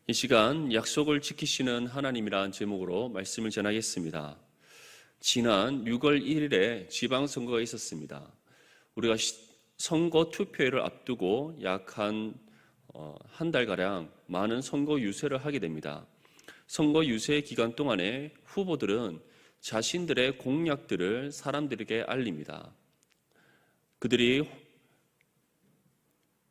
이 시간 약속을 지키시는 하나님이란 제목으로 말씀을 전하겠습니다. 지난 6월 1일에 지방선거가 있었습니다. 우리가 선거 투표일을 앞두고 약 한 달가량 많은 선거 유세를 하게 됩니다. 선거 유세 기간 동안에 후보들은 자신들의 공약들을 사람들에게 알립니다. 그들이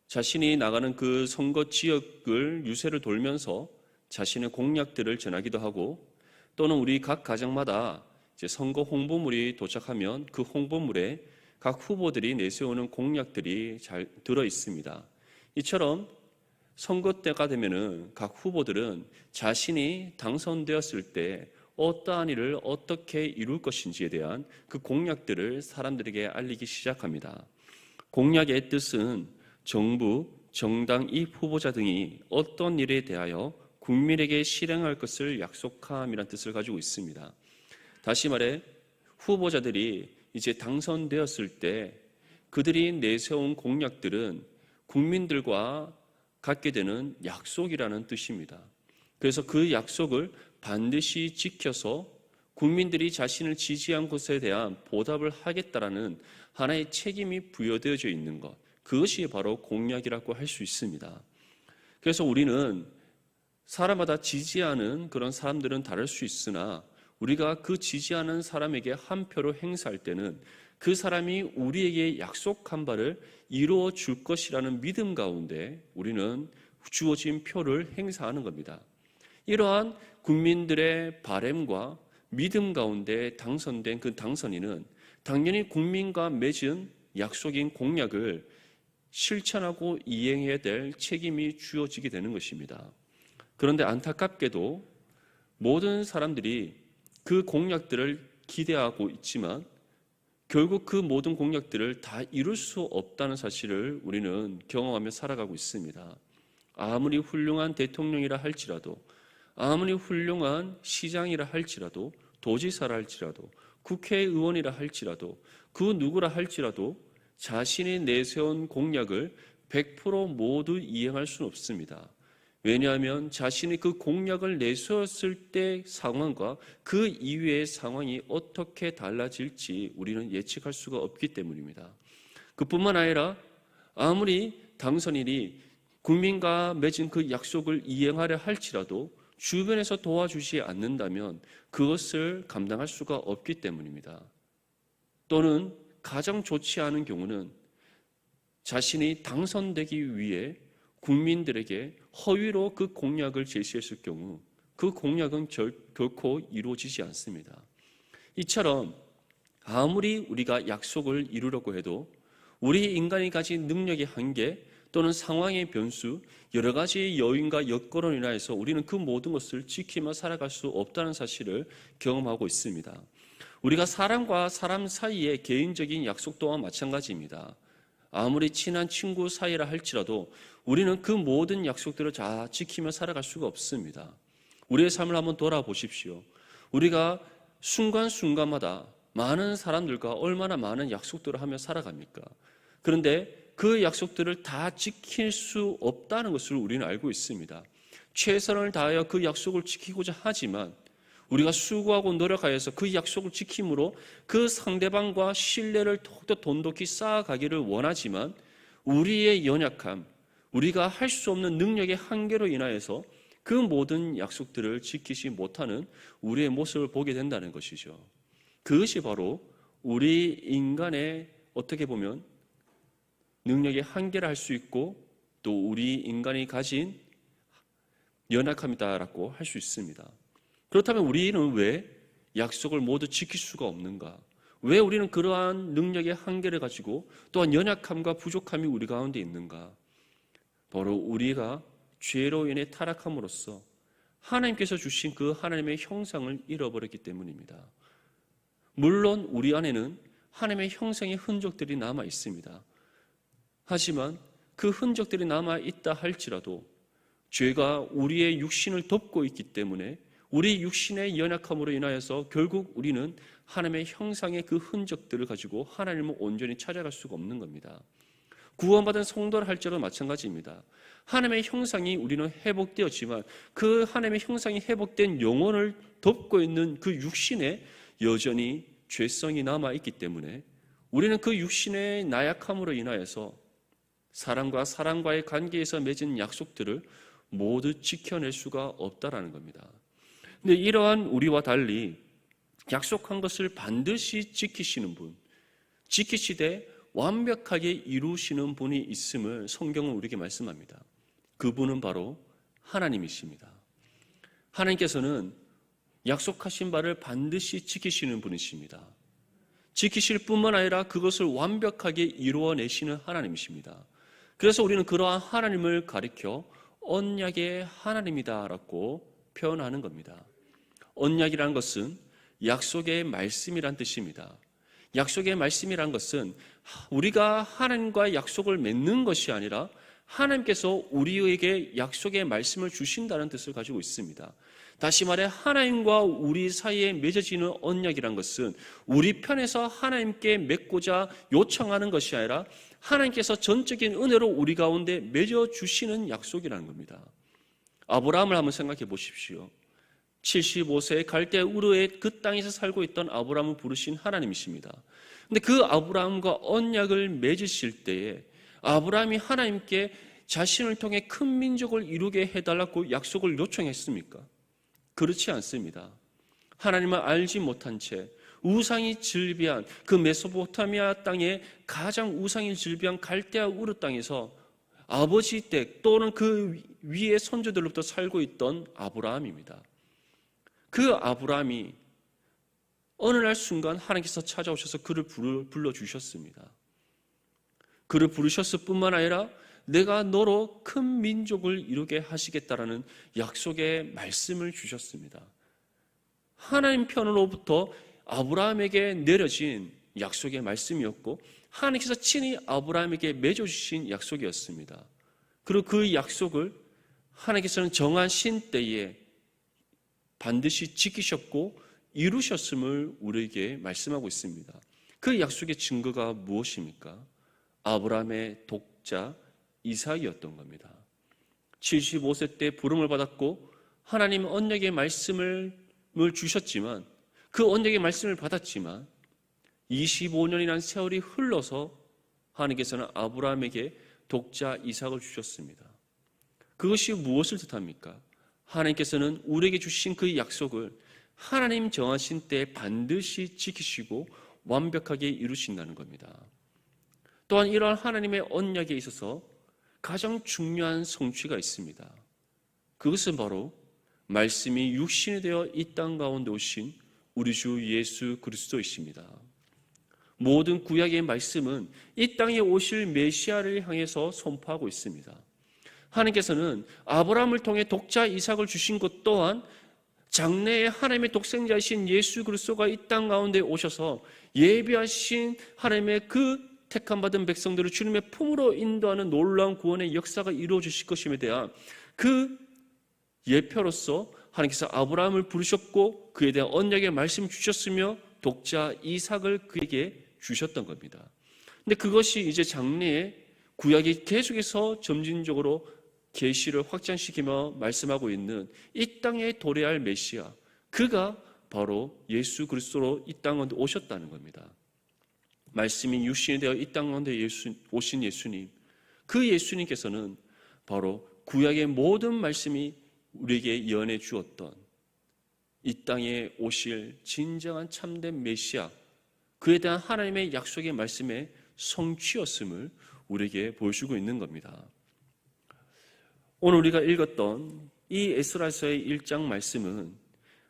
자신이 나가는 그 선거 지역을 유세를 돌면서 자신의 공약들을 전하기도 하고, 또는 우리 각 가정마다 이제 선거 홍보물이 도착하면 그 홍보물에 각 후보들이 내세우는 공약들이 잘 들어 있습니다. 이처럼 선거 때가 되면은 각 후보들은 자신이 당선되었을 때 어떠한 일을 어떻게 이룰 것인지에 대한 그 공약들을 사람들에게 알리기 시작합니다. 공약의 뜻은 정부, 정당 이 후보자 등이 어떤 일에 대하여 국민에게 실행할 것을 약속함이라는 뜻을 가지고 있습니다. 다시 말해 후보자들이 이제 당선되었을 때 그들이 내세운 공약들은 국민들과 갖게 되는 약속이라는 뜻입니다. 그래서 그 약속을 반드시 지켜서 국민들이 자신을 지지한 것에 대한 보답을 하겠다라는 하나의 책임이 부여되어져 있는 것, 그것이 바로 공약이라고 할 수 있습니다. 그래서 우리는 사람마다 지지하는 그런 사람들은 다를 수 있으나 우리가 그 지지하는 사람에게 한 표를 행사할 때는 그 사람이 우리에게 약속한 바를 이루어 줄 것이라는 믿음 가운데 우리는 주어진 표를 행사하는 겁니다. 이러한 국민들의 바램과 믿음 가운데 당선된 그 당선인은 당연히 국민과 맺은 약속인 공약을 실천하고 이행해야 될 책임이 주어지게 되는 것입니다. 그런데 안타깝게도 모든 사람들이 그 공약들을 기대하고 있지만 결국 그 모든 공약들을 다 이룰 수 없다는 사실을 우리는 경험하며 살아가고 있습니다. 아무리 훌륭한 대통령이라 할지라도, 아무리 훌륭한 시장이라 할지라도, 도지사라 할지라도, 국회의원이라 할지라도, 그 누구라 할지라도 자신이 내세운 공약을 100% 모두 이행할 수는 없습니다. 왜냐하면 자신이 그 공약을 내세웠을 때 상황과 그 이후의 상황이 어떻게 달라질지 우리는 예측할 수가 없기 때문입니다. 그뿐만 아니라 아무리 당선인이 국민과 맺은 그 약속을 이행하려 할지라도 주변에서 도와주지 않는다면 그것을 감당할 수가 없기 때문입니다. 또는 가장 좋지 않은 경우는 자신이 당선되기 위해 국민들에게 허위로 그 공약을 제시했을 경우 그 공약은 결코 이루어지지 않습니다. 이처럼 아무리 우리가 약속을 이루려고 해도 우리 인간이 가진 능력의 한계 또는 상황의 변수, 여러 가지 여인과 여건으로 인하여서 우리는 그 모든 것을 지키며 살아갈 수 없다는 사실을 경험하고 있습니다. 우리가 사람과 사람 사이의 개인적인 약속 또한 마찬가지입니다. 아무리 친한 친구 사이라 할지라도 우리는 그 모든 약속들을 다 지키며 살아갈 수가 없습니다. 우리의 삶을 한번 돌아보십시오. 우리가 순간순간마다 많은 사람들과 얼마나 많은 약속들을 하며 살아갑니까? 그런데 그 약속들을 다 지킬 수 없다는 것을 우리는 알고 있습니다. 최선을 다하여 그 약속을 지키고자 하지만 우리가 수고하고 노력하여서 그 약속을 지킴으로 그 상대방과 신뢰를 더욱더 돈독히 쌓아가기를 원하지만 우리의 연약함, 우리가 할 수 없는 능력의 한계로 인하여서 그 모든 약속들을 지키지 못하는 우리의 모습을 보게 된다는 것이죠. 그것이 바로 우리 인간의 어떻게 보면 능력의 한계를 할 수 있고 또 우리 인간이 가진 연약함이다라고 할 수 있습니다. 그렇다면 우리는 왜 약속을 모두 지킬 수가 없는가? 왜 우리는 그러한 능력의 한계를 가지고 또한 연약함과 부족함이 우리 가운데 있는가? 바로 우리가 죄로 인해 타락함으로써 하나님께서 주신 그 하나님의 형상을 잃어버렸기 때문입니다. 물론 우리 안에는 하나님의 형상의 흔적들이 남아 있습니다. 하지만 그 흔적들이 남아 있다 할지라도 죄가 우리의 육신을 덮고 있기 때문에 우리 육신의 연약함으로 인하여서 결국 우리는 하나님의 형상의 그 흔적들을 가지고 하나님을 온전히 찾아갈 수가 없는 겁니다. 구원받은 성도를 할지라도 마찬가지입니다. 하나님의 형상이 우리는 회복되었지만 그 하나님의 형상이 회복된 영혼을 덮고 있는 그 육신에 여전히 죄성이 남아있기 때문에 우리는 그 육신의 나약함으로 인하여서 사람과의 관계에서 맺은 약속들을 모두 지켜낼 수가 없다라는 겁니다. 근데 이러한 우리와 달리 약속한 것을 반드시 지키시는 분, 지키시되 완벽하게 이루시는 분이 있음을 성경은 우리에게 말씀합니다. 그분은 바로 하나님이십니다. 하나님께서는 약속하신 바를 반드시 지키시는 분이십니다. 지키실 뿐만 아니라 그것을 완벽하게 이루어내시는 하나님이십니다. 그래서 우리는 그러한 하나님을 가리켜 언약의 하나님이다라고 표현하는 겁니다. 언약이라는 것은 약속의 말씀이란 뜻입니다. 약속의 말씀이란 것은 우리가 하나님과 약속을 맺는 것이 아니라 하나님께서 우리에게 약속의 말씀을 주신다는 뜻을 가지고 있습니다. 다시 말해 하나님과 우리 사이에 맺어지는 언약이란 것은 우리 편에서 하나님께 맺고자 요청하는 것이 아니라 하나님께서 전적인 은혜로 우리 가운데 맺어주시는 약속이라는 겁니다. 아브라함을 한번 생각해 보십시오. 75세에 갈대 우르의 그 땅에서 살고 있던 아브라함을 부르신 하나님이십니다. 근데 그 아브라함과 언약을 맺으실 때에 아브라함이 하나님께 자신을 통해 큰 민족을 이루게 해달라고 약속을 요청했습니까? 그렇지 않습니다. 하나님을 알지 못한 채 우상이 즐비한 그 메소포타미아 땅에 가장 우상이 즐비한 갈대아 우르 땅에서 아버지 댁 또는 그 위의 선조들로부터 살고 있던 아브라함입니다. 그 아브라함이 어느 날 순간 하나님께서 찾아오셔서 그를 불러주셨습니다. 그를 부르셨을 뿐만 아니라 내가 너로 큰 민족을 이루게 하시겠다라는 약속의 말씀을 주셨습니다. 하나님 편으로부터 아브라함에게 내려진 약속의 말씀이었고 하나님께서 친히 아브라함에게 맺어주신 약속이었습니다. 그리고 그 약속을 하나님께서는 정하신 때에 반드시 지키셨고 이루셨음을 우리에게 말씀하고 있습니다. 그 약속의 증거가 무엇입니까? 아브라함의 독자 이삭이었던 겁니다. 75세 때 부름을 받았고 하나님 언약의 말씀을 주셨지만 그 언약의 말씀을 받았지만 25년이라는 세월이 흘러서 하나님께서는 아브라함에게 독자 이삭을 주셨습니다. 그것이 무엇을 뜻합니까? 하나님께서는 우리에게 주신 그 약속을 하나님 정하신 때에 반드시 지키시고 완벽하게 이루신다는 겁니다. 또한 이러한 하나님의 언약에 있어서 가장 중요한 성취가 있습니다. 그것은 바로 말씀이 육신이 되어 이 땅 가운데 오신 우리 주 예수 그리스도이십니다. 모든 구약의 말씀은 이 땅에 오실 메시아를 향해서 선포하고 있습니다. 하나님께서는 아브라함을 통해 독자 이삭을 주신 것 또한 장래에 하나님의 독생자이신 예수 그리스도가 이 땅 가운데 오셔서 예비하신 하나님의 그 택함받은 백성들을 주님의 품으로 인도하는 놀라운 구원의 역사가 이루어지실 것임에 대한 그 예표로서 하나님께서 아브라함을 부르셨고 그에 대한 언약의 말씀을 주셨으며 독자 이삭을 그에게 주셨던 겁니다. 근데 그것이 이제 장래에 구약이 계속해서 점진적으로 계시를 확장시키며 말씀하고 있는 이 땅에 도래할 메시아, 그가 바로 예수 그리스도로 이 땅에 오셨다는 겁니다. 말씀이 육신이 되어 이 땅 가운데 오신 예수님, 그 예수님께서는 바로 구약의 모든 말씀이 우리에게 예언해 주었던 이 땅에 오실 진정한 참된 메시아, 그에 대한 하나님의 약속의 말씀의 성취였음을 우리에게 보여주고 있는 겁니다. 오늘 우리가 읽었던 이 에스라서의 1장 말씀은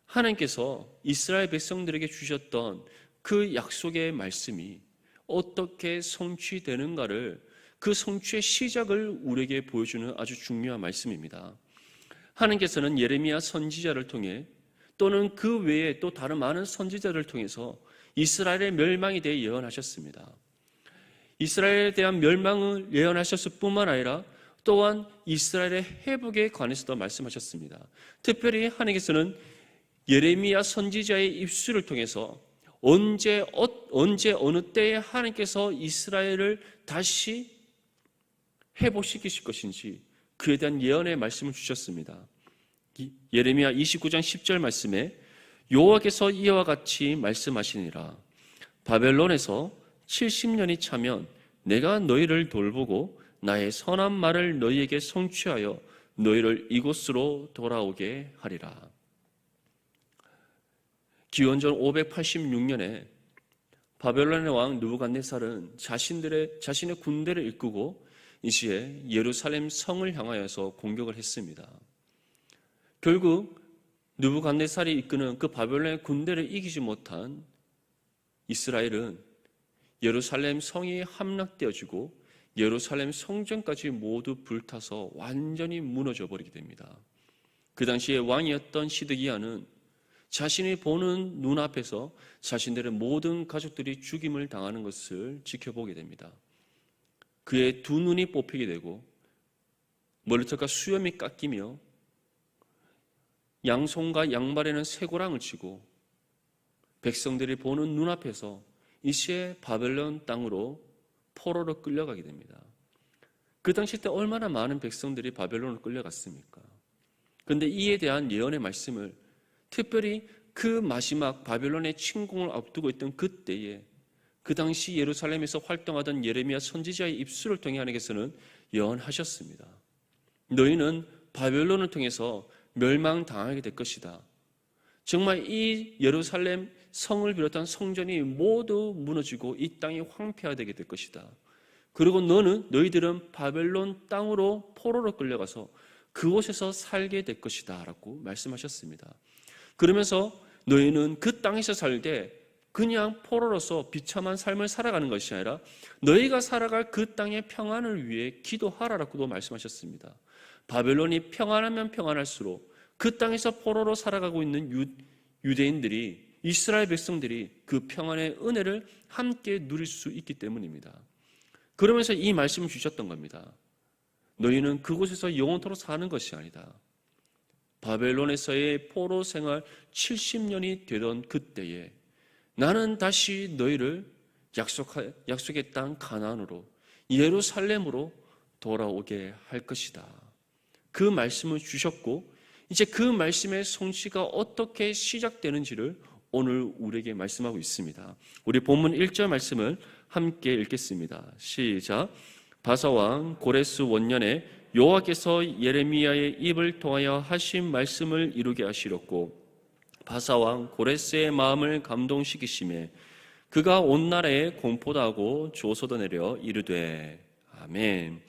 하나님께서 이스라엘 백성들에게 주셨던 그 약속의 말씀이 어떻게 성취되는가를, 그 성취의 시작을 우리에게 보여주는 아주 중요한 말씀입니다. 하나님께서는 예레미야 선지자를 통해 또는 그 외에 또 다른 많은 선지자를 통해서 이스라엘의 멸망에 대해 예언하셨습니다. 이스라엘에 대한 멸망을 예언하셨을 뿐만 아니라 또한 이스라엘의 회복에 관해서도 말씀하셨습니다. 특별히 하나님께서는 예레미야 선지자의 입술을 통해서 언제 어느 때에 하나님께서 이스라엘을 다시 회복시키실 것인지 그에 대한 예언의 말씀을 주셨습니다. 예레미야 29장 10절 말씀에 여호와께서 이와 같이 말씀하시니라. 바벨론에서 70년이 차면 내가 너희를 돌보고 나의 선한 말을 너희에게 성취하여 너희를 이곳으로 돌아오게 하리라. 기원전 586년에 바벨론의 왕 느부갓네살은 자신의 군대를 이끌고 이시에 예루살렘 성을 향하여서 공격을 했습니다. 결국 느부갓네살이 이끄는 그 바벨론의 군대를 이기지 못한 이스라엘은 예루살렘 성이 함락되어지고 예루살렘 성전까지 모두 불타서 완전히 무너져 버리게 됩니다. 그 당시에 왕이었던 시드기야는 자신이 보는 눈앞에서 자신들의 모든 가족들이 죽임을 당하는 것을 지켜보게 됩니다. 그의 두 눈이 뽑히게 되고 머리털과 수염이 깎이며 양손과 양발에는 쇠고랑을 치고 백성들이 보는 눈앞에서 이시에 바벨론 땅으로 포로로 끌려가게 됩니다. 그 당시 때 얼마나 많은 백성들이 바벨론으로 끌려갔습니까? 그런데 이에 대한 예언의 말씀을 특별히 그 마지막 바벨론의 침공을 앞두고 있던 그때에 그 당시 예루살렘에서 활동하던 예레미야 선지자의 입술을 통해 하나님께서는 예언하셨습니다. 너희는 바벨론을 통해서 멸망당하게 될 것이다. 정말 이 예루살렘 성을 비롯한 성전이 모두 무너지고 이 땅이 황폐화되게 될 것이다. 그리고 너희들은 바벨론 땅으로 포로로 끌려가서 그곳에서 살게 될 것이다 라고 말씀하셨습니다. 그러면서 너희는 그 땅에서 살되 그냥 포로로서 비참한 삶을 살아가는 것이 아니라 너희가 살아갈 그 땅의 평안을 위해 기도하라라고도 말씀하셨습니다. 바벨론이 평안하면 평안할수록 그 땅에서 포로로 살아가고 있는 유대인들이, 이스라엘 백성들이 그 평안의 은혜를 함께 누릴 수 있기 때문입니다. 그러면서 이 말씀을 주셨던 겁니다. 너희는 그곳에서 영원토록 사는 것이 아니다. 바벨론에서의 포로 생활 70년이 되던 그때에 나는 다시 너희를 약속의 땅 가나안으로 예루살렘으로 돌아오게 할 것이다. 그 말씀을 주셨고 이제 그 말씀의 성취가 어떻게 시작되는지를 오늘 우리에게 말씀하고 있습니다. 우리 본문 1절 말씀을 함께 읽겠습니다. 시작. 바사왕 고레스 원년에 여호와께서 예레미야의 입을 통하여 하신 말씀을 이루게 하시렸고 바사왕 고레스의 마음을 감동시키심에 그가 온 나라에 공포도 하고 조소도 내려 이르되 아멘.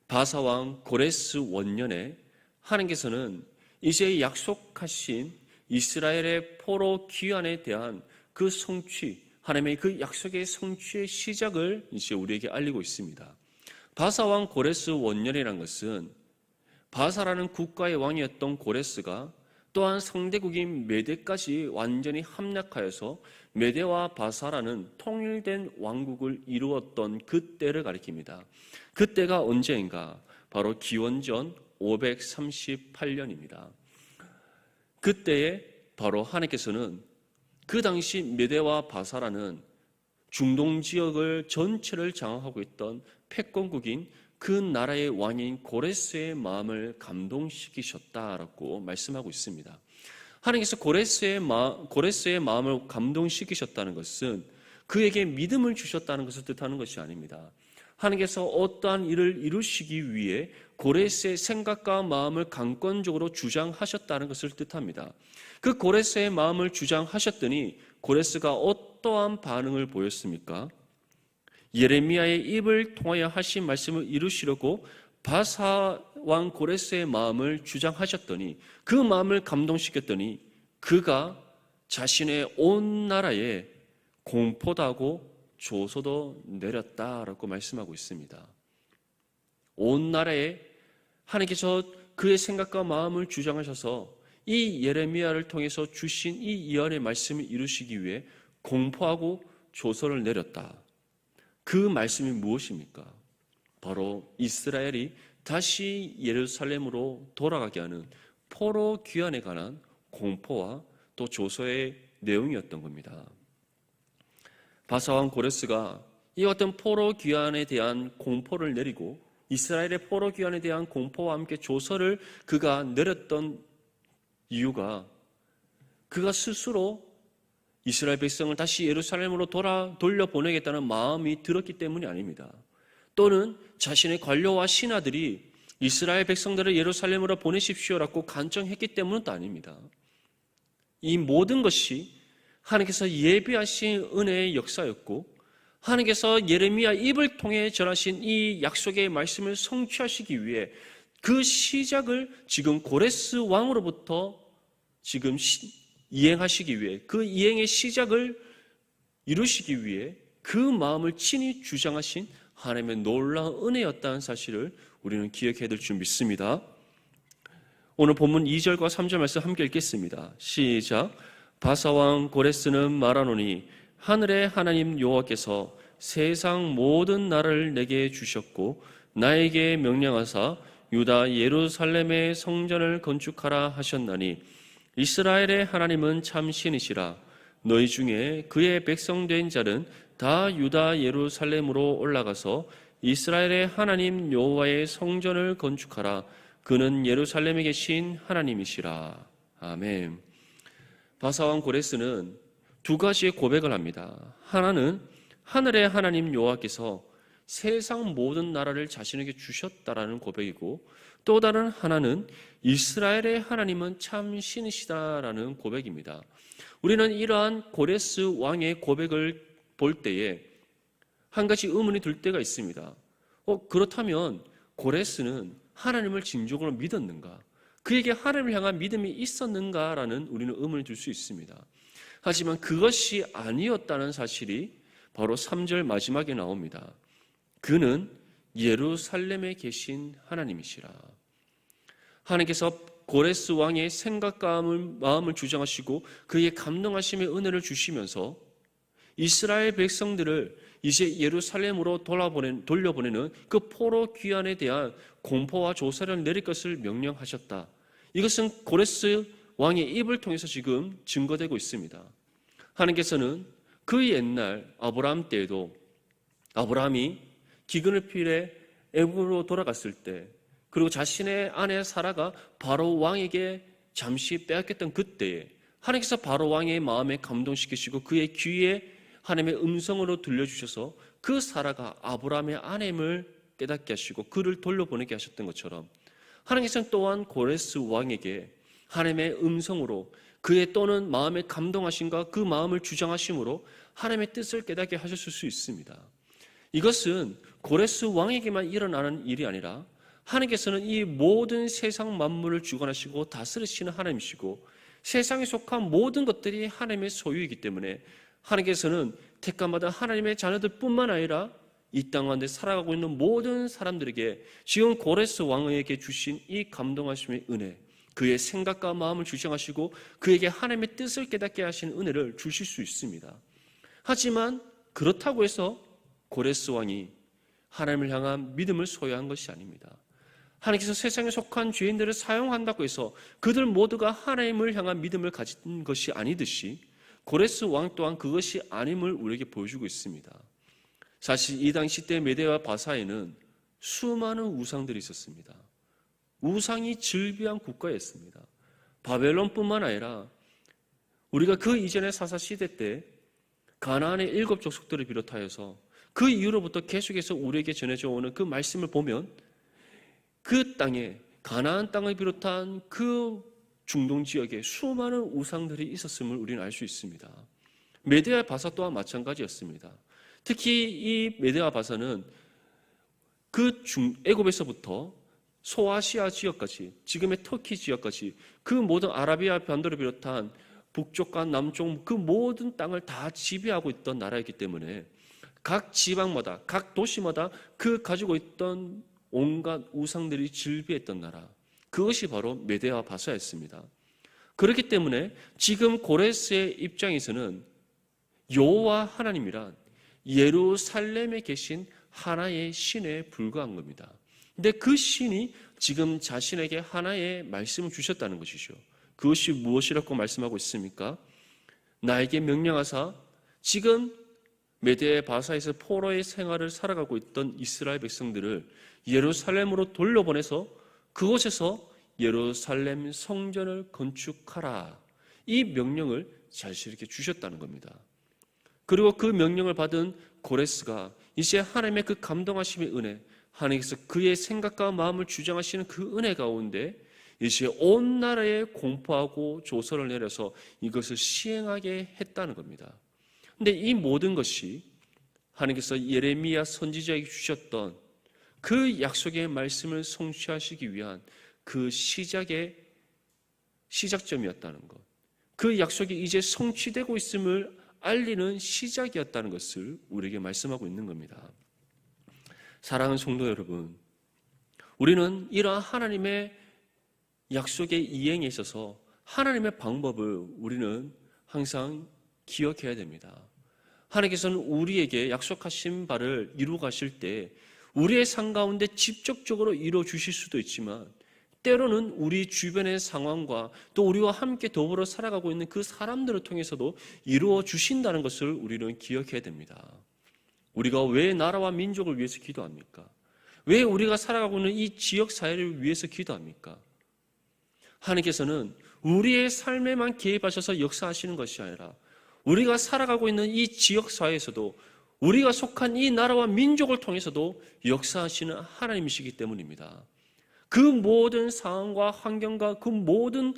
바사왕 고레스 원년에 하나님께서는 이제 약속하신 이스라엘의 포로 귀환에 대한 그 성취, 하나님의 그 약속의 성취의 시작을 이제 우리에게 알리고 있습니다. 바사왕 고레스 원년이라는 것은 바사라는 국가의 왕이었던 고레스가 또한 상대국인 메대까지 완전히 함락하여서 메대와 바사라는 통일된 왕국을 이루었던 그때를 가리킵니다. 그때가 언제인가? 바로 기원전 538년입니다. 그때에 바로 하나님께서는 그 당시 메대와 바사라는 중동 지역을 전체를 장악하고 있던 패권국인 그 나라의 왕인 고레스의 마음을 감동시키셨다라고 말씀하고 있습니다. 하나님께서 고레스의 마음을 감동시키셨다는 것은 그에게 믿음을 주셨다는 것을 뜻하는 것이 아닙니다. 하나님께서 어떠한 일을 이루시기 위해 고레스의 생각과 마음을 강권적으로 주장하셨다는 것을 뜻합니다. 그 고레스의 마음을 주장하셨더니 고레스가 어떠한 반응을 보였습니까? 예레미야의 입을 통하여 하신 말씀을 이루시려고 바사 왕 고레스의 마음을 주장하셨더니 그 마음을 감동시켰더니 그가 자신의 온 나라에 공포도 하고 조소도 내렸다라고 말씀하고 있습니다. 온 나라에 하나님께서 그의 생각과 마음을 주장하셔서 이 예레미야를 통해서 주신 이 예언의 말씀을 이루시기 위해 공포하고 조소를 내렸다. 그 말씀이 무엇입니까? 바로 이스라엘이 다시 예루살렘으로 돌아가게 하는 포로 귀환에 관한 공포와 또 조소의 내용이었던 겁니다. 바사왕 고레스가 이 어떤 포로 귀환에 대한 공포를 내리고 이스라엘의 포로 귀환에 대한 공포와 함께 조서를 그가 내렸던 이유가 그가 스스로 이스라엘 백성을 다시 예루살렘으로 돌려보내겠다는 마음이 들었기 때문이 아닙니다. 또는 자신의 관료와 신하들이 이스라엘 백성들을 예루살렘으로 보내십시오라고 간청했기 때문은 아닙니다. 이 모든 것이 하나님께서 예비하신 은혜의 역사였고 하나님께서 예레미야 입을 통해 전하신 이 약속의 말씀을 성취하시기 위해 그 시작을 지금 고레스 왕으로부터 지금 이행하시기 위해 그 이행의 시작을 이루시기 위해 그 마음을 친히 주장하신 하나님의 놀라운 은혜였다는 사실을 우리는 기억해야 될 줄 믿습니다. 오늘 본문 2절과 3절 말씀 함께 읽겠습니다. 시작. 바사왕 고레스는 말하노니 하늘의 하나님 여호와께서 세상 모든 나라를 내게 주셨고 나에게 명령하사 유다 예루살렘의 성전을 건축하라 하셨나니 이스라엘의 하나님은 참 신이시라. 너희 중에 그의 백성 된 자는 다 유다 예루살렘으로 올라가서 이스라엘의 하나님 여호와의 성전을 건축하라. 그는 예루살렘에 계신 하나님이시라. 아멘. 바사왕 고레스는 두 가지의 고백을 합니다. 하나는 하늘의 하나님 여호와께서 세상 모든 나라를 자신에게 주셨다라는 고백이고, 또 다른 하나는 이스라엘의 하나님은 참 신이시다라는 고백입니다. 우리는 이러한 고레스 왕의 고백을 볼 때에 한 가지 의문이 들 때가 있습니다. 그렇다면 고레스는 하나님을 진정으로 믿었는가? 그에게 하나님을 향한 믿음이 있었는가라는 우리는 의문을 들 수 있습니다. 하지만 그것이 아니었다는 사실이 바로 3절 마지막에 나옵니다. 그는 예루살렘에 계신 하나님이시라. 하나님께서 고레스 왕의 생각과 마음을 주장하시고 그의 감동하심의 은혜를 주시면서 이스라엘 백성들을 이제 예루살렘으로 돌려보내는 그 포로 귀환에 대한 공포와 조사를 내릴 것을 명령하셨다. 이것은 고레스 왕의 입을 통해서 지금 증거되고 있습니다. 하나님께서는 그 옛날 아브라함 때에도 아브라함이 기근을 피해 애굽으로 돌아갔을 때, 그리고 자신의 아내 사라가 바로 왕에게 잠시 빼앗겼던 그때에 하나님께서 바로 왕의 마음에 감동시키시고 그의 귀에 하나님의 음성으로 들려주셔서 그 사라가 아브라함의 아내임을 깨닫게 하시고 그를 돌려보내게 하셨던 것처럼, 하나님께서는 또한 고레스 왕에게 하나님의 음성으로 그의 또는 마음에 감동하심과 그 마음을 주장하심으로 하나님의 뜻을 깨닫게 하셨을 수 있습니다. 이것은 고레스 왕에게만 일어나는 일이 아니라 하나님께서는 이 모든 세상 만물을 주관하시고 다스리시는 하나님이시고 세상에 속한 모든 것들이 하나님의 소유이기 때문에 하나님께서는 택함받은 하나님의 자녀들뿐만 아니라 이 땅 가운데 살아가고 있는 모든 사람들에게 지금 고레스 왕에게 주신 이 감동하심의 은혜, 그의 생각과 마음을 주장하시고 그에게 하나님의 뜻을 깨닫게 하시는 은혜를 주실 수 있습니다. 하지만 그렇다고 해서 고레스 왕이 하나님을 향한 믿음을 소유한 것이 아닙니다. 하나님께서 세상에 속한 죄인들을 사용한다고 해서 그들 모두가 하나님을 향한 믿음을 가진 것이 아니듯이 고레스 왕 또한 그것이 아님을 우리에게 보여주고 있습니다. 사실 이 당시 때 메대와 바사에는 수많은 우상들이 있었습니다. 우상이 즐비한 국가였습니다. 바벨론뿐만 아니라 우리가 그 이전의 사사시대 때 가나안의 7 족속들을 비롯하여서 그 이후로부터 계속해서 우리에게 전해져 오는 그 말씀을 보면 그 땅에 가나안 땅을 비롯한 그 중동 지역에 수많은 우상들이 있었음을 우리는 알 수 있습니다. 메대와 바사 또한 마찬가지였습니다. 특히 이 메대와 바사는 그 애굽에서부터 소아시아 지역까지, 지금의 터키 지역까지 그 모든 아라비아 반도를 비롯한 북쪽과 남쪽 그 모든 땅을 다 지배하고 있던 나라이기 때문에 각 지방마다, 각 도시마다 그 가지고 있던 온갖 우상들이 즐비했던 나라, 그것이 바로 메대와 바사였습니다. 그렇기 때문에 지금 고레스의 입장에서는 여호와 하나님이란 예루살렘에 계신 하나의 신에 불과한 겁니다. 근데 그 신이 지금 자신에게 하나의 말씀을 주셨다는 것이죠. 그것이 무엇이라고 말씀하고 있습니까? 나에게 명령하사 지금 메대 바사에서 포로의 생활을 살아가고 있던 이스라엘 백성들을 예루살렘으로 돌려보내서 그곳에서 예루살렘 성전을 건축하라, 이 명령을 자신에게 주셨다는 겁니다. 그리고 그 명령을 받은 고레스가 이제 하나님의 그 감동하심의 은혜, 하나님께서 그의 생각과 마음을 주장하시는 그 은혜 가운데 이제 온 나라에 공포하고 조서를 내려서 이것을 시행하게 했다는 겁니다. 근데 이 모든 것이 하나님께서 예레미야 선지자에게 주셨던 그 약속의 말씀을 성취하시기 위한 그 시작점이었다는 것, 그 약속이 이제 성취되고 있음을 알리는 시작이었다는 것을 우리에게 말씀하고 있는 겁니다. 사랑하는 성도 여러분, 우리는 이러한 하나님의 약속의 이행에 있어서 하나님의 방법을 우리는 항상 기억해야 됩니다. 하나님께서는 우리에게 약속하신 바를 이루어 가실 때 우리의 삶 가운데 직접적으로 이루어 주실 수도 있지만 때로는 우리 주변의 상황과 또 우리와 함께 더불어 살아가고 있는 그 사람들을 통해서도 이루어 주신다는 것을 우리는 기억해야 됩니다. 우리가 왜 나라와 민족을 위해서 기도합니까? 왜 우리가 살아가고 있는 이 지역 사회를 위해서 기도합니까? 하나님께서는 우리의 삶에만 개입하셔서 역사하시는 것이 아니라 우리가 살아가고 있는 이 지역 사회에서도 우리가 속한 이 나라와 민족을 통해서도 역사하시는 하나님이시기 때문입니다. 그 모든 상황과 환경과 그 모든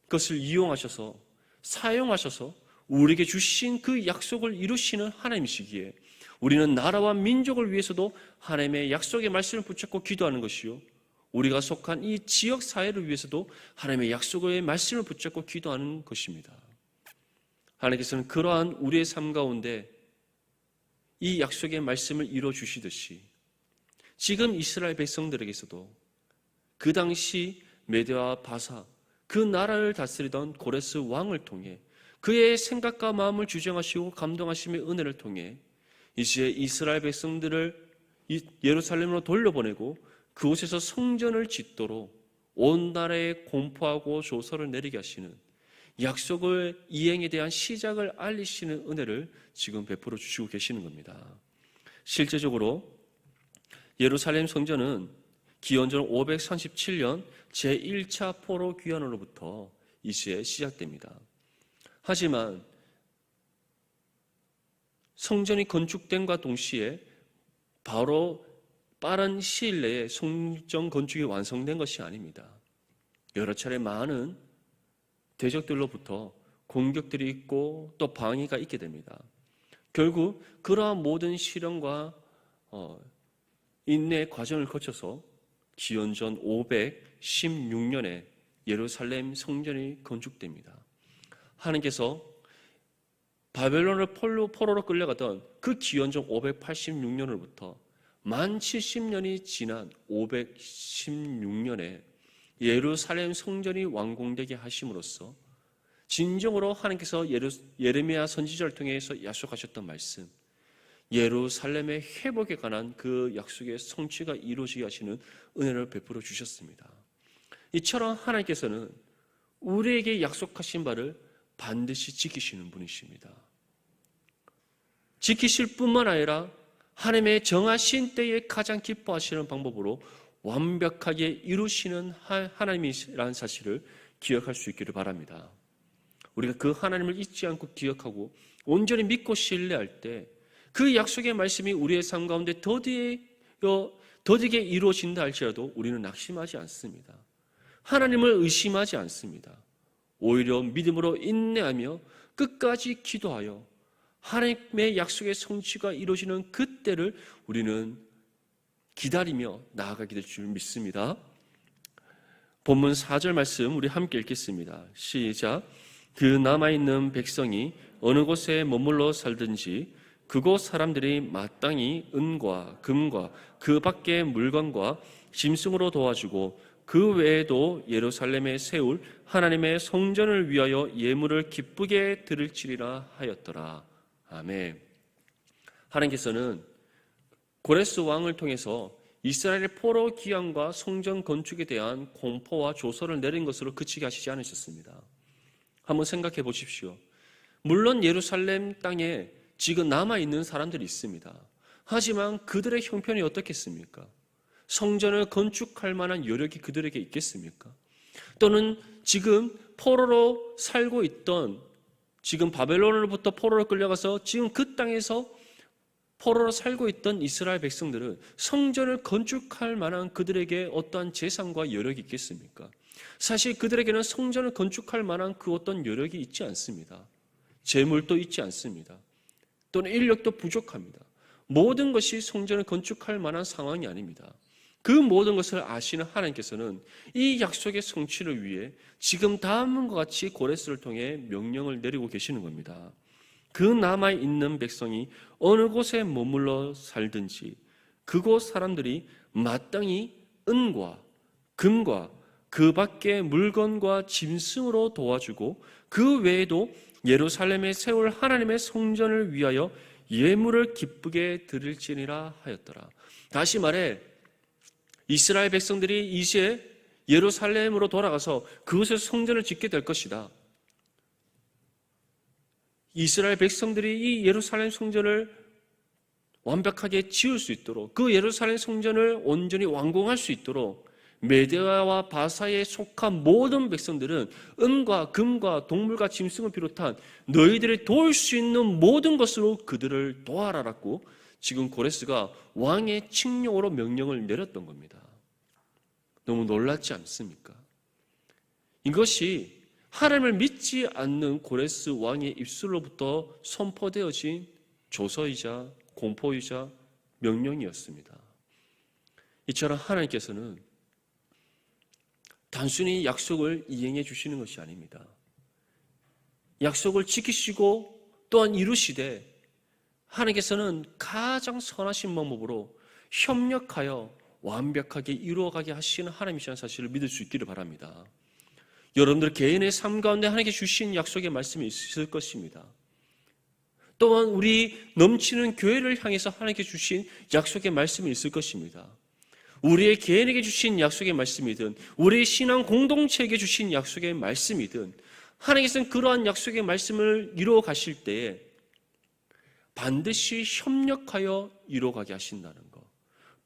것을 이용하셔서 사용하셔서 우리에게 주신 그 약속을 이루시는 하나님이시기에 우리는 나라와 민족을 위해서도 하나님의 약속의 말씀을 붙잡고 기도하는 것이요, 우리가 속한 이 지역 사회를 위해서도 하나님의 약속의 말씀을 붙잡고 기도하는 것입니다. 하나님께서는 그러한 우리의 삶 가운데 이 약속의 말씀을 이루어 주시듯이 지금 이스라엘 백성들에게서도 그 당시 메대와 바사, 그 나라를 다스리던 고레스 왕을 통해 그의 생각과 마음을 주장하시고 감동하심의 은혜를 통해 이제 이스라엘 백성들을 예루살렘으로 돌려보내고 그곳에서 성전을 짓도록 온 나라에 공포하고 조서를 내리게 하시는 약속을 이행에 대한 시작을 알리시는 은혜를 지금 베풀어 주시고 계시는 겁니다. 실제적으로 예루살렘 성전은 기원전 537년 제1차 포로 귀환으로부터 이제 시작됩니다. 하지만 성전이 건축됨과 동시에 바로 빠른 시일 내에 성전 건축이 완성된 것이 아닙니다. 여러 차례 많은 대적들로부터 공격들이 있고 또 방해가 있게 됩니다. 결국 그러한 모든 시련과 인내의 과정을 거쳐서 기원전 516년에 예루살렘 성전이 건축됩니다. 하나님께서 바벨론을 포로로 끌려가던 그 기원전 586년으로부터 만 70년이 지난 516년에 예루살렘 성전이 완공되게 하심으로써 진정으로 하나님께서 예레미야 선지자를 통해서 약속하셨던 말씀, 예루살렘의 회복에 관한 그 약속의 성취가 이루어지게 하시는 은혜를 베풀어 주셨습니다. 이처럼 하나님께서는 우리에게 약속하신 바를 반드시 지키시는 분이십니다. 지키실 뿐만 아니라 하나님의 정하신 때에 가장 기뻐하시는 방법으로 완벽하게 이루시는 하나님이라는 사실을 기억할 수 있기를 바랍니다. 우리가 그 하나님을 잊지 않고 기억하고 온전히 믿고 신뢰할 때 그 약속의 말씀이 우리의 삶 가운데 더디게 이루어진다 할지라도 우리는 낙심하지 않습니다. 하나님을 의심하지 않습니다. 오히려 믿음으로 인내하며 끝까지 기도하여 하나님의 약속의 성취가 이루어지는 그때를 우리는 기다리며 나아가게 될 줄 믿습니다. 본문 4절 말씀 우리 함께 읽겠습니다. 시작. 그 남아있는 백성이 어느 곳에 머물러 살든지 그곳 사람들이 마땅히 은과 금과 그 밖의 물건과 짐승으로 도와주고 그 외에도 예루살렘에 세울 하나님의 성전을 위하여 예물을 기쁘게 드릴지리라 하였더라. 아멘. 하나님께서는 고레스 왕을 통해서 이스라엘의 포로 귀환과 성전 건축에 대한 공포와 조서를 내린 것으로 그치게 하시지 않으셨습니다. 한번 생각해 보십시오. 물론 예루살렘 땅에 지금 남아있는 사람들이 있습니다. 하지만 그들의 형편이 어떻겠습니까? 성전을 건축할 만한 여력이 그들에게 있겠습니까? 또는 지금 포로로 살고 있던, 지금 바벨론으로부터 포로로 끌려가서 지금 그 땅에서 포로로 살고 있던 이스라엘 백성들은 성전을 건축할 만한 그들에게 어떠한 재산과 여력이 있겠습니까? 사실 그들에게는 성전을 건축할 만한 그 어떤 여력이 있지 않습니다. 재물도 있지 않습니다. 또는 인력도 부족합니다. 모든 것이 성전을 건축할 만한 상황이 아닙니다. 그 모든 것을 아시는 하나님께서는 이 약속의 성취를 위해 지금 다음과 같이 고레스를 통해 명령을 내리고 계시는 겁니다. 그 남아있는 백성이 어느 곳에 머물러 살든지 그곳 사람들이 마땅히 은과 금과 그 밖의 물건과 짐승으로 도와주고 그 외에도 예루살렘에 세울 하나님의 성전을 위하여 예물을 기쁘게 드릴지니라 하였더라. 다시 말해 이스라엘 백성들이 이제 예루살렘으로 돌아가서 그곳에서 성전을 짓게 될 것이다. 이스라엘 백성들이 이 예루살렘 성전을 완벽하게 지을 수 있도록, 그 예루살렘 성전을 온전히 완공할 수 있도록 메대아와 바사에 속한 모든 백성들은 은과 금과 동물과 짐승을 비롯한 너희들이 도울 수 있는 모든 것으로 그들을 도와라라고 지금 고레스가 왕의 칙령으로 명령을 내렸던 겁니다. 너무 놀랍지 않습니까? 이것이 하나님을 믿지 않는 고레스 왕의 입술로부터 선포되어진 조서이자 공포이자 명령이었습니다. 이처럼 하나님께서는 단순히 약속을 이행해 주시는 것이 아닙니다. 약속을 지키시고 또한 이루시되 하나님께서는 가장 선하신 방법으로 협력하여 완벽하게 이루어가게 하시는 하나님이시라는 사실을 믿을 수 있기를 바랍니다. 여러분들 개인의 삶 가운데 하나님께 주신 약속의 말씀이 있을 것입니다. 또한 우리 넘치는 교회를 향해서 하나님께 주신 약속의 말씀이 있을 것입니다. 우리의 개인에게 주신 약속의 말씀이든 우리의 신앙 공동체에게 주신 약속의 말씀이든 하나님께서는 그러한 약속의 말씀을 이루어 가실 때에 반드시 협력하여 이루어가게 하신다는 것,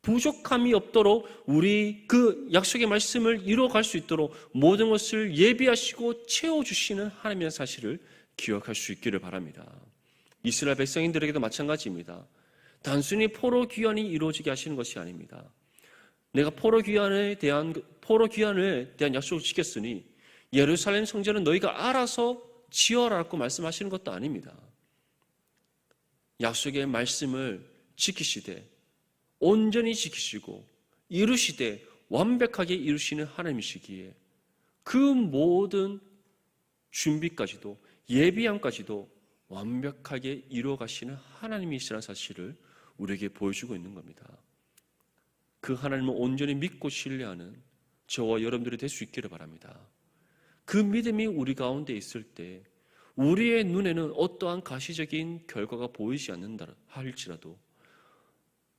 부족함이 없도록 우리 그 약속의 말씀을 이루어갈 수 있도록 모든 것을 예비하시고 채워주시는 하나님의 사실을 기억할 수 있기를 바랍니다. 이스라엘 백성인들에게도 마찬가지입니다. 단순히 포로 귀환이 이루어지게 하시는 것이 아닙니다. 내가 포로 귀환에 대한 약속을 지켰으니 예루살렘 성전은 너희가 알아서 지어라라고 말씀하시는 것도 아닙니다. 약속의 말씀을 지키시되 온전히 지키시고 이루시되 완벽하게 이루시는 하나님이시기에 그 모든 준비까지도 예비함까지도 완벽하게 이루어 가시는 하나님이시라는 사실을 우리에게 보여주고 있는 겁니다. 그 하나님을 온전히 믿고 신뢰하는 저와 여러분들이 될 수 있기를 바랍니다. 그 믿음이 우리 가운데 있을 때 우리의 눈에는 어떠한 가시적인 결과가 보이지 않는다 할지라도,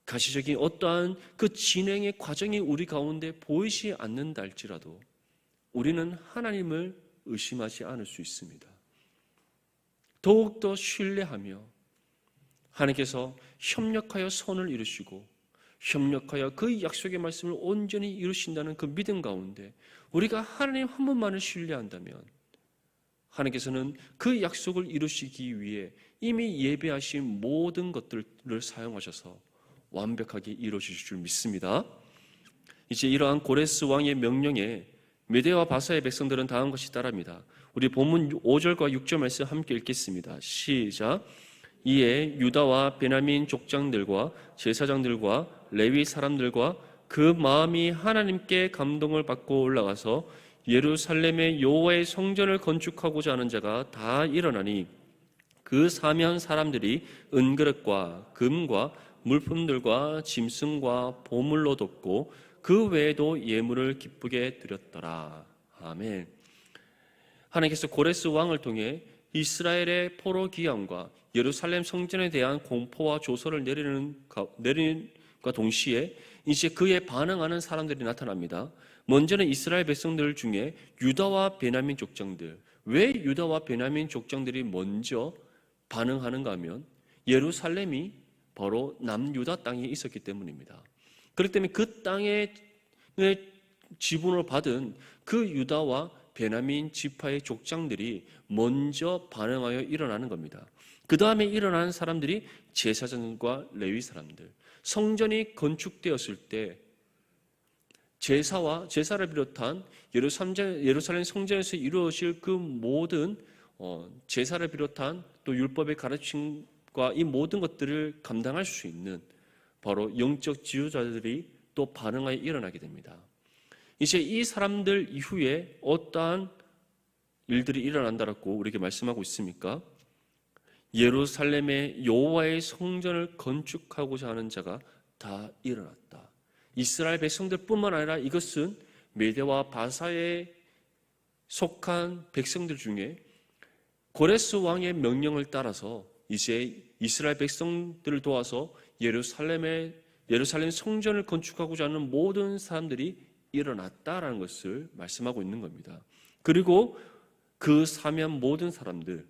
가시적인 어떠한 그 진행의 과정이 우리 가운데 보이지 않는다 할지라도 우리는 하나님을 의심하지 않을 수 있습니다. 더욱더 신뢰하며 하나님께서 협력하여 선을 이루시고 협력하여 그 약속의 말씀을 온전히 이루신다는 그 믿음 가운데 우리가 하나님 한 분만을 신뢰한다면 하나님께서는 그 약속을 이루시기 위해 이미 예배하신 모든 것들을 사용하셔서 완벽하게 이루어질 줄 믿습니다. 이제 이러한 고레스 왕의 명령에 메대와 바사의 백성들은 다음 것이 따릅니다. 우리 본문 5절과 6절 말씀 함께 읽겠습니다. 시작. 이에 유다와 베냐민 족장들과 제사장들과 레위 사람들과 그 마음이 하나님께 감동을 받고 올라가서 예루살렘의 여호와의 성전을 건축하고자 하는 자가 다 일어나니 그 사면 사람들이 은그릇과 금과 물품들과 짐승과 보물로 돕고 그 외에도 예물을 기쁘게 드렸더라. 아멘. 하나님께서 고레스 왕을 통해 이스라엘의 포로 귀환과 예루살렘 성전에 대한 공포와 조서를 내리는과 동시에 이제 그에 반응하는 사람들이 나타납니다. 먼저는 이스라엘 백성들 중에 유다와 베냐민 족장들. 왜 유다와 베냐민 족장들이 먼저 반응하는가 하면 예루살렘이 바로 남유다 땅에 있었기 때문입니다. 그렇기 때문에 그 땅의 지분을 받은 그 유다와 베냐민 지파의 족장들이 먼저 반응하여 일어나는 겁니다. 그 다음에 일어나는 사람들이 제사장과 레위 사람들, 성전이 건축되었을 때 제사를 비롯한 예루살렘 성전에서 이루어질 그 모든 제사를 비롯한 또 율법의 가르침과 이 모든 것들을 감당할 수 있는 바로 영적 지도자들이 또 반응하여 일어나게 됩니다. 이제 이 사람들 이후에 어떠한 일들이 일어난다라고 우리에게 말씀하고 있습니까? 예루살렘의 여호와의 성전을 건축하고자 하는 자가 다 일어났다. 이스라엘 백성들뿐만 아니라 이것은 메대와 바사에 속한 백성들 중에 고레스 왕의 명령을 따라서 이제 이스라엘 백성들을 도와서 예루살렘 성전을 건축하고자 하는 모든 사람들이 일어났다라는 것을 말씀하고 있는 겁니다. 그리고 그 사면 모든 사람들,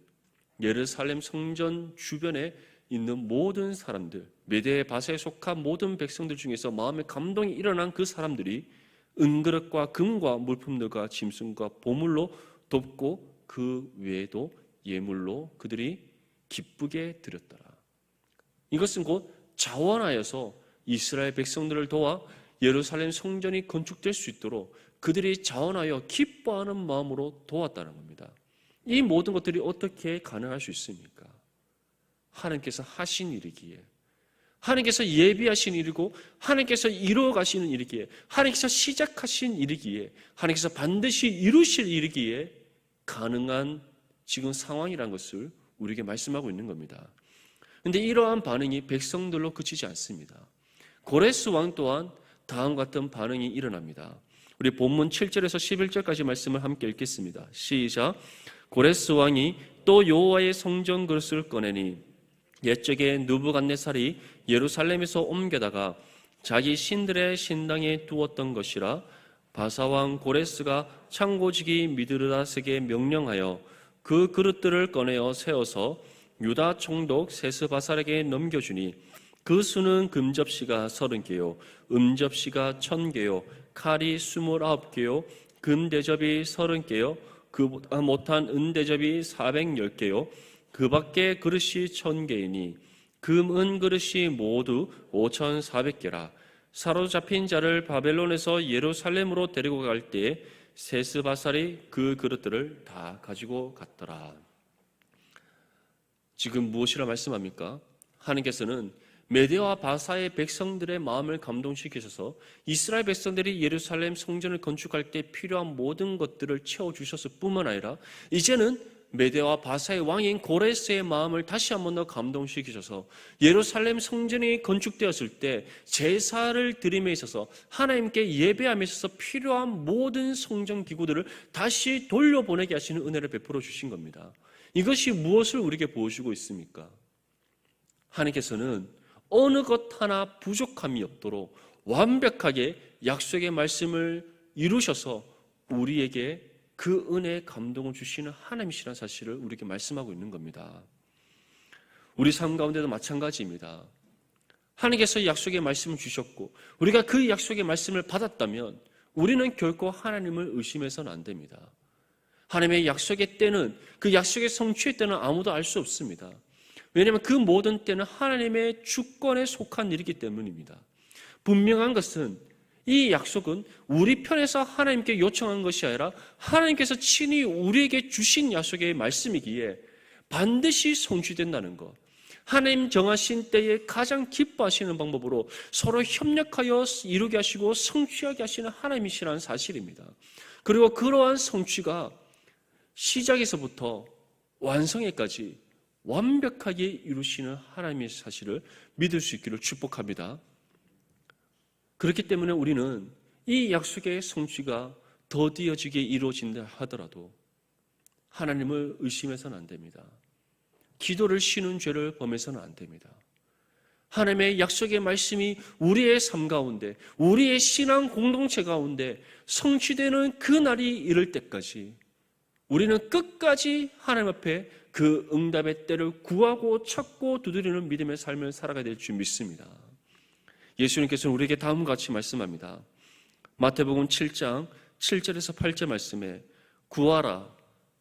예루살렘 성전 주변에 있는 모든 사람들, 메대 바사에 속한 모든 백성들 중에서 마음에 감동이 일어난 그 사람들이 은그릇과 금과 물품들과 짐승과 보물로 돕고 그 외에도 예물로 그들이 기쁘게 드렸더라. 이것은 곧 자원하여서 이스라엘 백성들을 도와 예루살렘 성전이 건축될 수 있도록 그들이 자원하여 기뻐하는 마음으로 도왔다는 겁니다. 이 모든 것들이 어떻게 가능할 수 있습니까? 하나님께서 하신 일이기에, 하나님께서 예비하신 일이고 하나님께서 이루어 가시는 일이기에, 하나님께서 시작하신 일이기에, 하나님께서 반드시 이루실 일이기에 가능한 지금 상황이라는 것을 우리에게 말씀하고 있는 겁니다. 그런데 이러한 반응이 백성들로 그치지 않습니다. 고레스 왕 또한 다음과 같은 반응이 일어납니다. 우리 본문 7절에서 11절까지 말씀을 함께 읽겠습니다. 시작. 고레스 왕이 또 여호와의 성전 그릇을 꺼내니 옛적에 느부갓네살이 예루살렘에서 옮겨다가 자기 신들의 신당에 두었던 것이라. 바사왕 고레스가 창고지기 미드르다스에게 명령하여 그 그릇들을 꺼내어 세워서 유다 총독 세스바살에게 넘겨주니 그 수는 금접시가 30개요 음접시가 1000개요 칼이 29개요 금대접이 30개요 그보다 못한 은대접이 410개요 그 밖에 그릇이 1000개이니 금, 은 그릇이 모두 5400개라. 사로잡힌 자를 바벨론에서 예루살렘으로 데리고 갈 때 세스바살이 그 그릇들을 다 가지고 갔더라. 지금 무엇이라 말씀합니까? 하나님께서는 메대와 바사의 백성들의 마음을 감동시키셔서 이스라엘 백성들이 예루살렘 성전을 건축할 때 필요한 모든 것들을 채워주셨을 뿐만 아니라 이제는 메대와 바사의 왕인 고레스의 마음을 다시 한번 더 감동시키셔서 예루살렘 성전이 건축되었을 때 제사를 드림에 있어서 하나님께 예배함에 있어서 필요한 모든 성전 기구들을 다시 돌려보내게 하시는 은혜를 베풀어 주신 겁니다. 이것이 무엇을 우리에게 보여주고 있습니까? 하나님께서는 어느 것 하나 부족함이 없도록 완벽하게 약속의 말씀을 이루셔서 우리에게 그 은혜의 감동을 주시는 하나님이시라는 사실을 우리에게 말씀하고 있는 겁니다. 우리 삶 가운데도 마찬가지입니다. 하나님께서 약속의 말씀을 주셨고 우리가 그 약속의 말씀을 받았다면 우리는 결코 하나님을 의심해서는 안 됩니다. 하나님의 약속의 때는, 그 약속의 성취의 때는 아무도 알 수 없습니다. 왜냐하면 그 모든 때는 하나님의 주권에 속한 일이기 때문입니다. 분명한 것은 이 약속은 우리 편에서 하나님께 요청한 것이 아니라 하나님께서 친히 우리에게 주신 약속의 말씀이기에 반드시 성취된다는 것. 하나님 정하신 때에 가장 기뻐하시는 방법으로 서로 협력하여 이루게 하시고 성취하게 하시는 하나님이시라는 사실입니다. 그리고 그러한 성취가 시작에서부터 완성에까지 완벽하게 이루시는 하나님의 사실을 믿을 수 있기를 축복합니다. 그렇기 때문에 우리는 이 약속의 성취가 더디어지게 이루어진다 하더라도 하나님을 의심해서는 안 됩니다. 기도를 쉬는 죄를 범해서는 안 됩니다. 하나님의 약속의 말씀이 우리의 삶 가운데, 우리의 신앙 공동체 가운데 성취되는 그 날이 이를 때까지 우리는 끝까지 하나님 앞에 그 응답의 때를 구하고 찾고 두드리는 믿음의 삶을 살아가야 될 줄 믿습니다. 예수님께서는 우리에게 다음과 같이 말씀합니다. 마태복음 7장 7절에서 8절 말씀에 구하라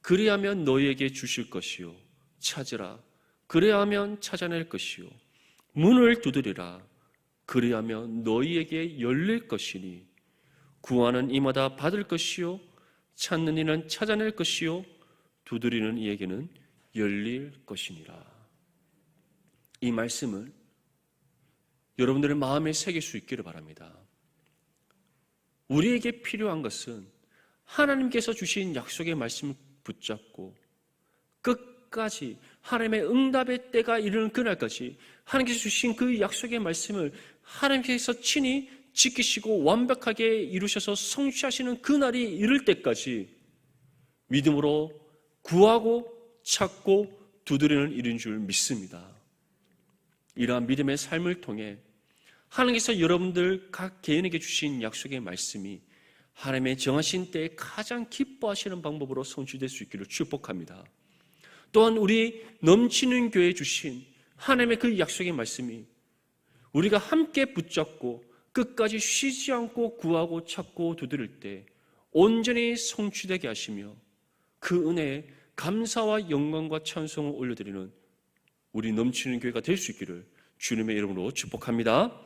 그리하면 너희에게 주실 것이요 찾으라 그리하면 찾아낼 것이요 문을 두드리라 그리하면 너희에게 열릴 것이니 구하는 이마다 받을 것이요 찾는 이는 찾아낼 것이요 두드리는 이에게는 열릴 것이니라. 이 말씀을 여러분들의 마음에 새길 수 있기를 바랍니다. 우리에게 필요한 것은 하나님께서 주신 약속의 말씀을 붙잡고 끝까지 하나님의 응답의 때가 이르는 그날까지 하나님께서 주신 그 약속의 말씀을 하나님께서 친히 지키시고 완벽하게 이루셔서 성취하시는 그날이 이를 때까지 믿음으로 구하고 찾고 두드리는 일인 줄 믿습니다. 이러한 믿음의 삶을 통해 하나님께서 여러분들 각 개인에게 주신 약속의 말씀이 하나님의 정하신 때에 가장 기뻐하시는 방법으로 성취될 수 있기를 축복합니다. 또한 우리 넘치는 교회에 주신 하나님의 그 약속의 말씀이 우리가 함께 붙잡고 끝까지 쉬지 않고 구하고 찾고 두드릴 때 온전히 성취되게 하시며 그 은혜에 감사와 영광과 찬송을 올려드리는 우리 넘치는 교회가 될 수 있기를 주님의 이름으로 축복합니다.